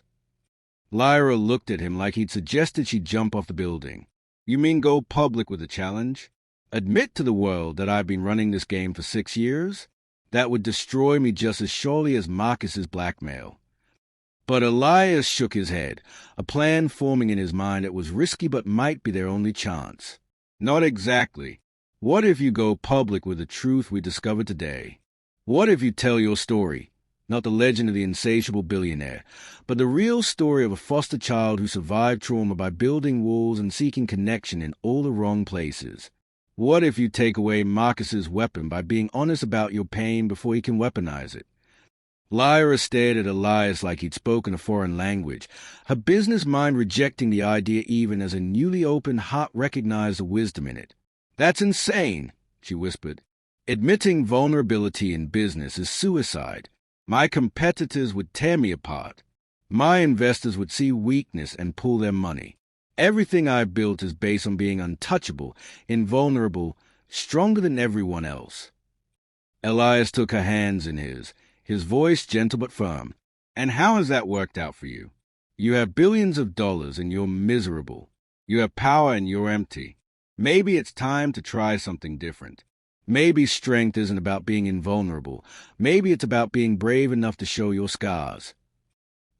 Lyra looked at him like he'd suggested she jump off the building. "You mean go public with the challenge? Admit to the world that I've been running this game for 6 years? That would destroy me just as surely as Marcus's blackmail." But Elias shook his head, a plan forming in his mind that was risky but might be their only chance. "Not exactly. What if you go public with the truth we discovered today? What if you tell your story, Not the legend of the insatiable billionaire, but the real story of a foster child who survived trauma by building walls and seeking connection in all the wrong places. What if you take away Marcus's weapon by being honest about your pain before he can weaponize it? Lyra stared at Elias like he'd spoken a foreign language, her business mind rejecting the idea even as a newly opened heart recognized the wisdom in it. "That's insane," she whispered. "Admitting vulnerability in business is suicide. My competitors would tear me apart. My investors would see weakness and pull their money. Everything I've built is based on being untouchable, invulnerable, stronger than everyone else." Elias took her hands in his voice gentle but firm. "And how has that worked out for you? You have billions of dollars and you're miserable. You have power and you're empty. Maybe it's time to try something different. Maybe strength isn't about being invulnerable. Maybe it's about being brave enough to show your scars."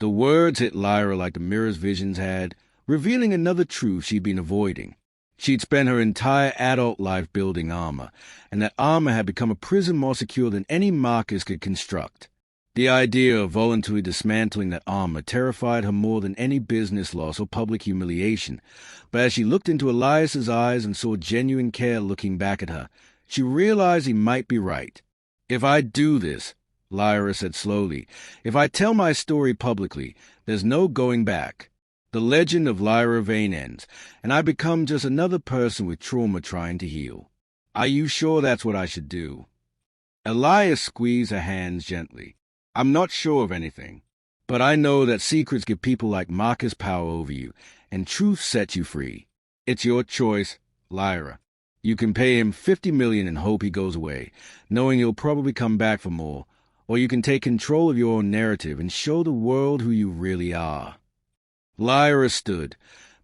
The words hit Lyra like the mirror's visions had, revealing another truth she'd been avoiding. She'd spent her entire adult life building armor, and that armor had become a prison more secure than any Marcus could construct. The idea of voluntarily dismantling that armor terrified her more than any business loss or public humiliation. But as she looked into Elias's eyes and saw genuine care looking back at her, she realized he might be right. "If I do this," Lyra said slowly, "if I tell my story publicly, there's no going back. The legend of Lyra Vane ends, and I become just another person with trauma trying to heal. Are you sure that's what I should do?" Elias squeezed her hands gently. "I'm not sure of anything, but I know that secrets give people like Marcus power over you, and truth sets you free. It's your choice, Lyra. You can pay him $50 million and hope he goes away, knowing he'll probably come back for more, or you can take control of your own narrative and show the world who you really are." Lyra stood,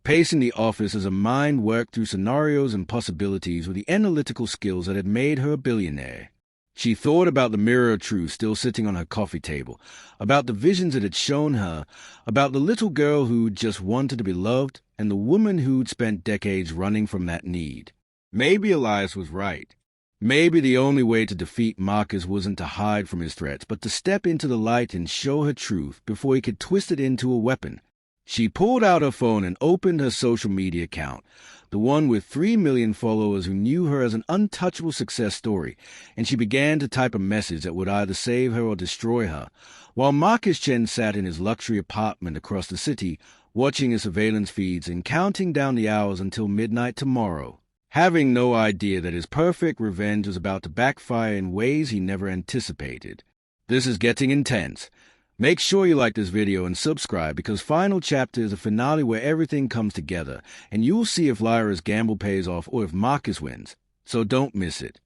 pacing the office as her mind worked through scenarios and possibilities with the analytical skills that had made her a billionaire. She thought about the mirror of truth still sitting on her coffee table, about the visions it had shown her, about the little girl who just wanted to be loved, and the woman who'd spent decades running from that need. Maybe Elias was right. Maybe the only way to defeat Marcus wasn't to hide from his threats, but to step into the light and show her truth before he could twist it into a weapon. She pulled out her phone and opened her social media account, the one with 3 million followers who knew her as an untouchable success story, and she began to type a message that would either save her or destroy her, while Marcus Chen sat in his luxury apartment across the city, watching his surveillance feeds and counting down the hours until midnight tomorrow, having no idea that his perfect revenge was about to backfire in ways he never anticipated. This is getting intense. Make sure you like this video and subscribe, because final chapter is a finale where everything comes together, and you'll see if Lyra's gamble pays off or if Marcus wins, so don't miss it.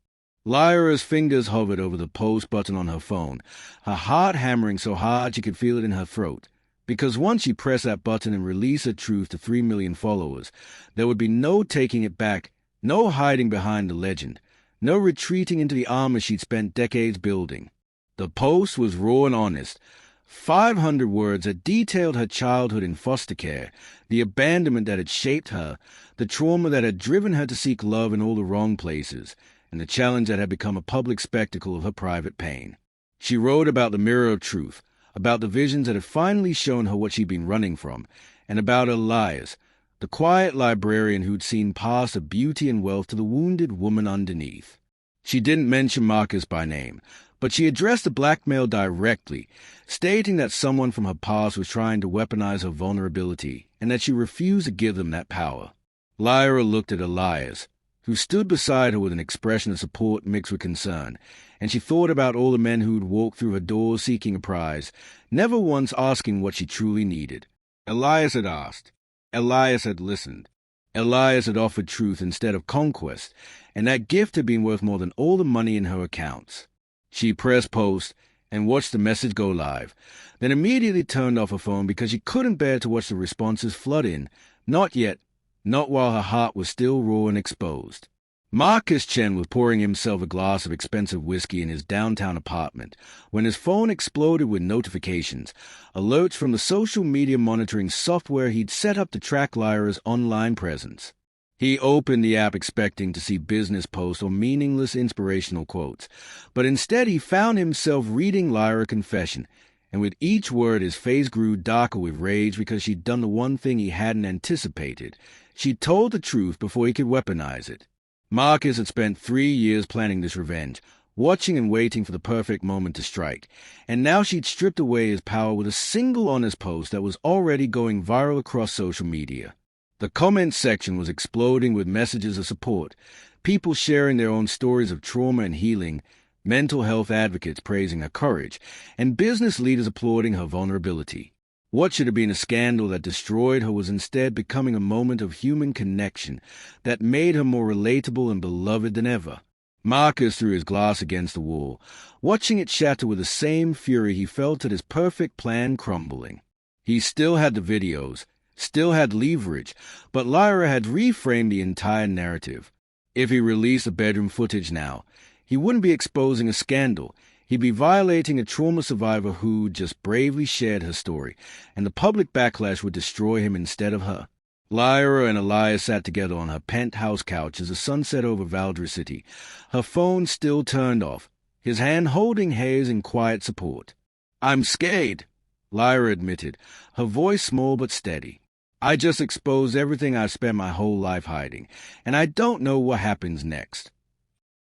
Lyra's fingers hovered over the post button on her phone, her heart hammering so hard she could feel it in her throat, because once she pressed that button and released her truth to 3 million followers, there would be no taking it back, no hiding behind the legend, no retreating into the armor she'd spent decades building. The post was raw and honest, 500 words that detailed her childhood in foster care, the abandonment that had shaped her, the trauma that had driven her to seek love in all the wrong places, and the challenge that had become a public spectacle of her private pain. She wrote about the mirror of truth, about the visions that had finally shown her what she'd been running from, and about Elias, the quiet librarian who'd seen past of beauty and wealth to the wounded woman underneath. She didn't mention Marcus by name, but she addressed the blackmail directly, stating that someone from her past was trying to weaponize her vulnerability and that she refused to give them that power. Lyra looked at Elias, who stood beside her with an expression of support mixed with concern, and she thought about all the men who'd walked through her doors seeking a prize, never once asking what she truly needed. Elias had asked. Elias had listened. Elias had offered truth instead of conquest, and that gift had been worth more than all the money in her accounts. She pressed post and watched the message go live, then immediately turned off her phone because she couldn't bear to watch the responses flood in. Not yet, not while her heart was still raw and exposed. Marcus Chen was pouring himself a glass of expensive whiskey in his downtown apartment when his phone exploded with notifications, alerts from the social media monitoring software he'd set up to track Lyra's online presence. He opened the app expecting to see business posts or meaningless inspirational quotes, but instead he found himself reading Lyra's confession, and with each word his face grew darker with rage because she'd done the one thing he hadn't anticipated. She'd told the truth before he could weaponize it. Marcus had spent 3 years planning this revenge, watching and waiting for the perfect moment to strike, and now she'd stripped away his power with a single honest post that was already going viral across social media. The comments section was exploding with messages of support, people sharing their own stories of trauma and healing, mental health advocates praising her courage, and business leaders applauding her vulnerability. What should have been a scandal that destroyed her was instead becoming a moment of human connection that made her more relatable and beloved than ever. Marcus threw his glass against the wall, watching it shatter with the same fury he felt at his perfect plan crumbling. He still had the videos, still had leverage, but Lyra had reframed the entire narrative. If he released the bedroom footage now, he wouldn't be exposing a scandal. He'd be violating a trauma survivor who just bravely shared her story, and the public backlash would destroy him instead of her. Lyra and Elias sat together on her penthouse couch as the sun set over Valdres City, her phone still turned off, his hand holding hers in quiet support. "I'm scared," Lyra admitted, her voice small but steady. "I just exposed everything I've spent my whole life hiding, and I don't know what happens next."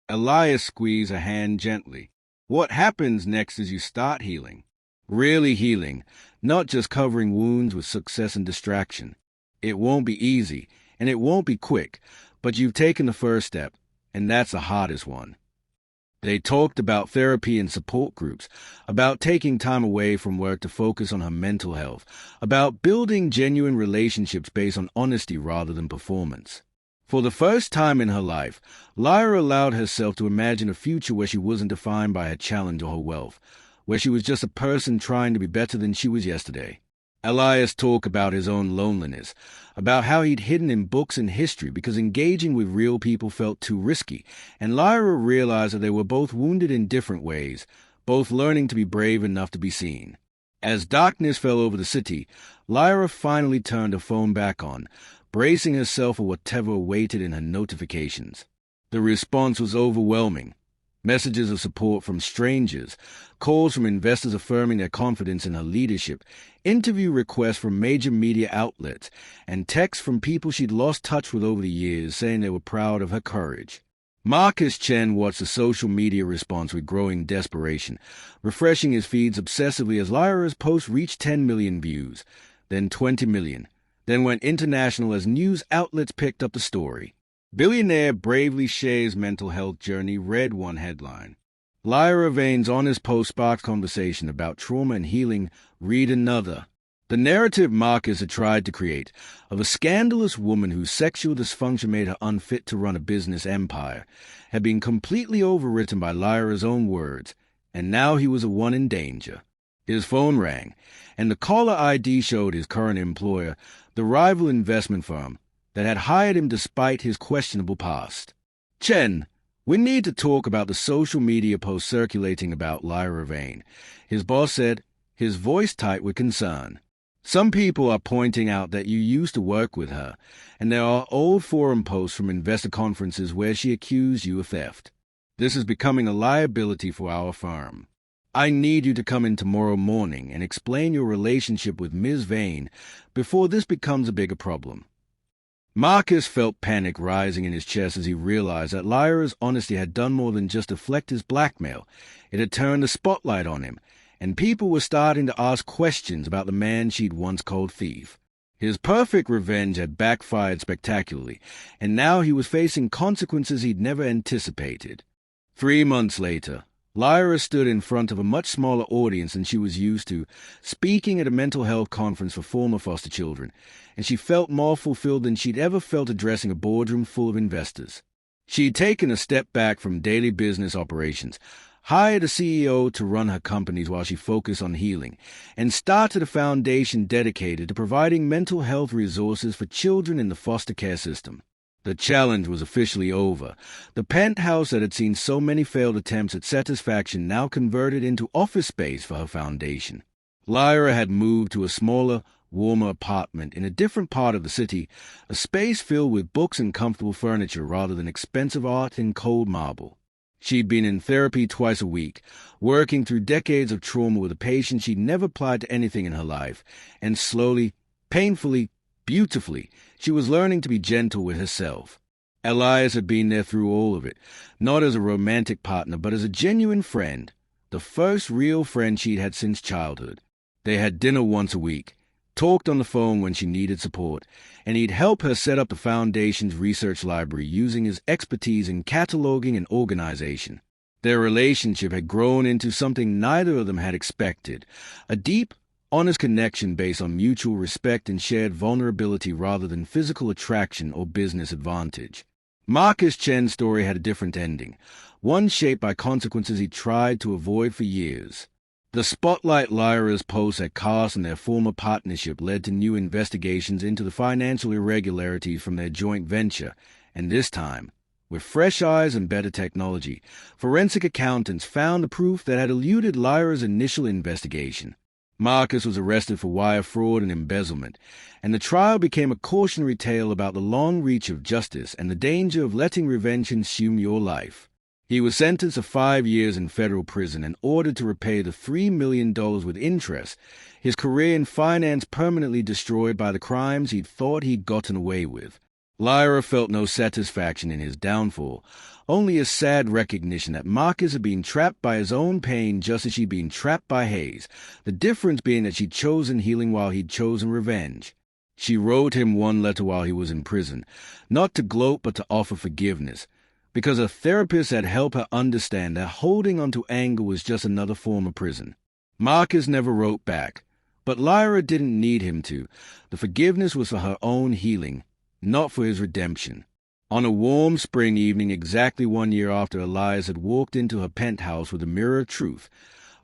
Elias squeezed her hand gently. "What happens next is you start healing. Really healing, not just covering wounds with success and distraction. It won't be easy, and it won't be quick, but you've taken the first step, and that's the hardest one." They talked about therapy and support groups, about taking time away from work to focus on her mental health, about building genuine relationships based on honesty rather than performance. For the first time in her life, Lyra allowed herself to imagine a future where she wasn't defined by her challenge or her wealth, where she was just a person trying to be better than she was yesterday. Elias talked about his own loneliness, about how he'd hidden in books and history because engaging with real people felt too risky, and Lyra realized that they were both wounded in different ways, both learning to be brave enough to be seen. As darkness fell over the city, Lyra finally turned her phone back on, bracing herself for whatever awaited in her notifications. The response was overwhelming. Messages of support from strangers, calls from investors affirming their confidence in her leadership, interview requests from major media outlets, and texts from people she'd lost touch with over the years saying they were proud of her courage. Marcus Chen watched the social media response with growing desperation, refreshing his feeds obsessively as Lyra's post reached 10 million views, then 20 million, then went international as news outlets picked up the story. "Billionaire bravely shares mental health journey," read one headline. "Lyra Vane's honest post sparked conversation about trauma and healing," read another. The narrative Marcus had tried to create, of a scandalous woman whose sexual dysfunction made her unfit to run a business empire, had been completely overwritten by Lyra's own words, and now he was the one in danger. His phone rang, and the caller ID showed his current employer, the rival investment firm, that had hired him despite his questionable past. "Chen, we need to talk about the social media post circulating about Lyra Vane," his boss said, his voice tight with concern. "Some people are pointing out that you used to work with her, and there are old forum posts from investor conferences where she accused you of theft. This is becoming a liability for our firm. I need you to come in tomorrow morning and explain your relationship with Ms. Vane before this becomes a bigger problem." Marcus felt panic rising in his chest as he realized that Lyra's honesty had done more than just deflect his blackmail. It had turned the spotlight on him, and people were starting to ask questions about the man she'd once called thief. His perfect revenge had backfired spectacularly, and now he was facing consequences he'd never anticipated. 3 months later, Lyra stood in front of a much smaller audience than she was used to, speaking at a mental health conference for former foster children, and she felt more fulfilled than she'd ever felt addressing a boardroom full of investors. She'd taken a step back from daily business operations, hired a CEO to run her companies while she focused on healing, and started a foundation dedicated to providing mental health resources for children in the foster care system. The challenge was officially over. The penthouse that had seen so many failed attempts at satisfaction now converted into office space for her foundation. Lyra had moved to a smaller, warmer apartment in a different part of the city, a space filled with books and comfortable furniture rather than expensive art and cold marble. She'd been in therapy twice a week, working through decades of trauma with a patient she'd never applied to anything in her life, and slowly, painfully, beautifully, she was learning to be gentle with herself. Elias had been there through all of it, not as a romantic partner, but as a genuine friend, the first real friend she'd had since childhood. They had dinner once a week, talked on the phone when she needed support, and he'd help her set up the Foundation's research library using his expertise in cataloging and organization. Their relationship had grown into something neither of them had expected, a deep, honest connection based on mutual respect and shared vulnerability rather than physical attraction or business advantage. Marcus Chen's story had a different ending, one shaped by consequences he tried to avoid for years. The spotlight Lyra's posts had cast on their former partnership led to new investigations into the financial irregularities from their joint venture, and this time, with fresh eyes and better technology, forensic accountants found the proof that had eluded Lyra's initial investigation. Marcus was arrested for wire fraud and embezzlement, and the trial became a cautionary tale about the long reach of justice and the danger of letting revenge consume your life. He was sentenced to 5 years in federal prison and ordered to repay the $3 million with interest, his career in finance permanently destroyed by the crimes he'd thought he'd gotten away with. Lyra felt no satisfaction in his downfall, only a sad recognition that Marcus had been trapped by his own pain just as she'd been trapped by Hayes, the difference being that she'd chosen healing while he'd chosen revenge. She wrote him one letter while he was in prison, not to gloat but to offer forgiveness, because a therapist had helped her understand that holding onto anger was just another form of prison. Marcus never wrote back, but Lyra didn't need him to. The forgiveness was for her own healing, not for his redemption. On a warm spring evening exactly 1 year after Elias had walked into her penthouse with a mirror of truth,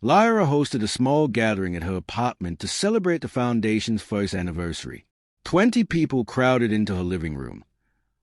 Lyra hosted a small gathering at her apartment to celebrate the Foundation's first anniversary. 20 people crowded into her living room.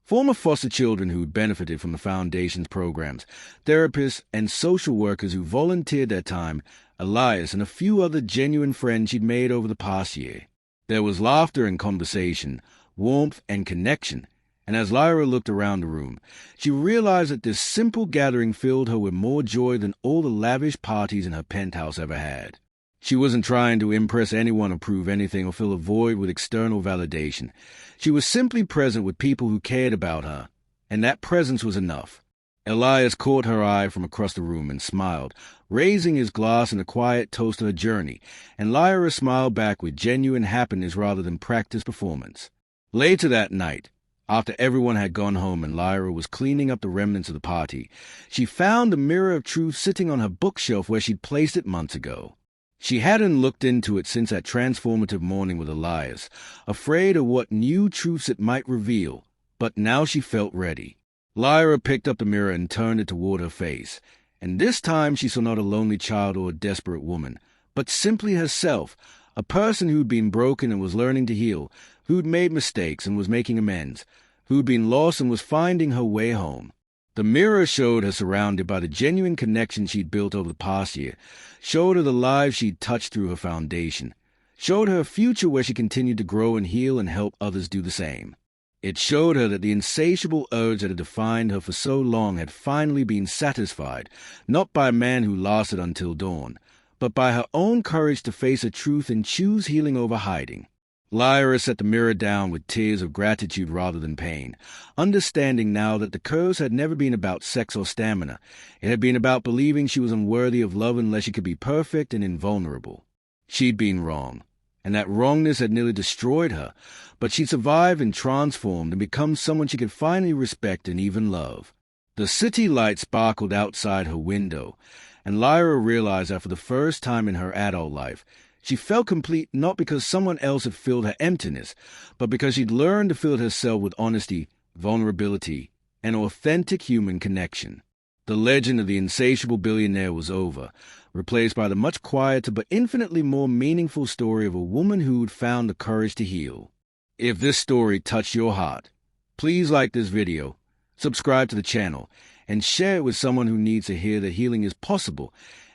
Former foster children who'd benefited from the Foundation's programs, therapists, and social workers who volunteered their time, Elias and a few other genuine friends she'd made over the past year. There was laughter and conversation, warmth and connection, and as Lyra looked around the room, she realized that this simple gathering filled her with more joy than all the lavish parties in her penthouse ever had. She wasn't trying to impress anyone or prove anything or fill a void with external validation. She was simply present with people who cared about her, and that presence was enough. Elias caught her eye from across the room and smiled, raising his glass in a quiet toast to her journey, and Lyra smiled back with genuine happiness rather than practiced performance. Later that night, after everyone had gone home and Lyra was cleaning up the remnants of the party, she found the mirror of truth sitting on her bookshelf where she'd placed it months ago. She hadn't looked into it since that transformative morning with Elias, afraid of what new truths it might reveal, but now she felt ready. Lyra picked up the mirror and turned it toward her face, and this time she saw not a lonely child or a desperate woman, but simply herself, a person who'd been broken and was learning to heal, who'd made mistakes and was making amends, who'd been lost and was finding her way home. The mirror showed her surrounded by the genuine connection she'd built over the past year, showed her the lives she'd touched through her foundation, showed her a future where she continued to grow and heal and help others do the same. It showed her that the insatiable urge that had defined her for so long had finally been satisfied, not by a man who lasted until dawn, but by her own courage to face her truth and choose healing over hiding. Lyra set the mirror down with tears of gratitude rather than pain, understanding now that the curse had never been about sex or stamina. It had been about believing she was unworthy of love unless she could be perfect and invulnerable. She'd been wrong, and that wrongness had nearly destroyed her, but she survived and transformed and become someone she could finally respect and even love. The city light sparkled outside her window, and Lyra realized that for the first time in her adult life, she felt complete not because someone else had filled her emptiness, but because she'd learned to fill herself with honesty, vulnerability, and authentic human connection. The legend of the insatiable billionaire was over, replaced by the much quieter but infinitely more meaningful story of a woman who'd found the courage to heal. If this story touched your heart, please like this video, subscribe to the channel, and share it with someone who needs to hear that healing is possible,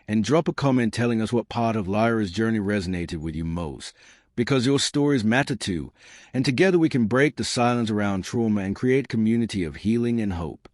and drop a comment telling us what part of Lyra's journey resonated with you most. because your stories matter too, and together we can break the silence around trauma and create a community of healing and hope.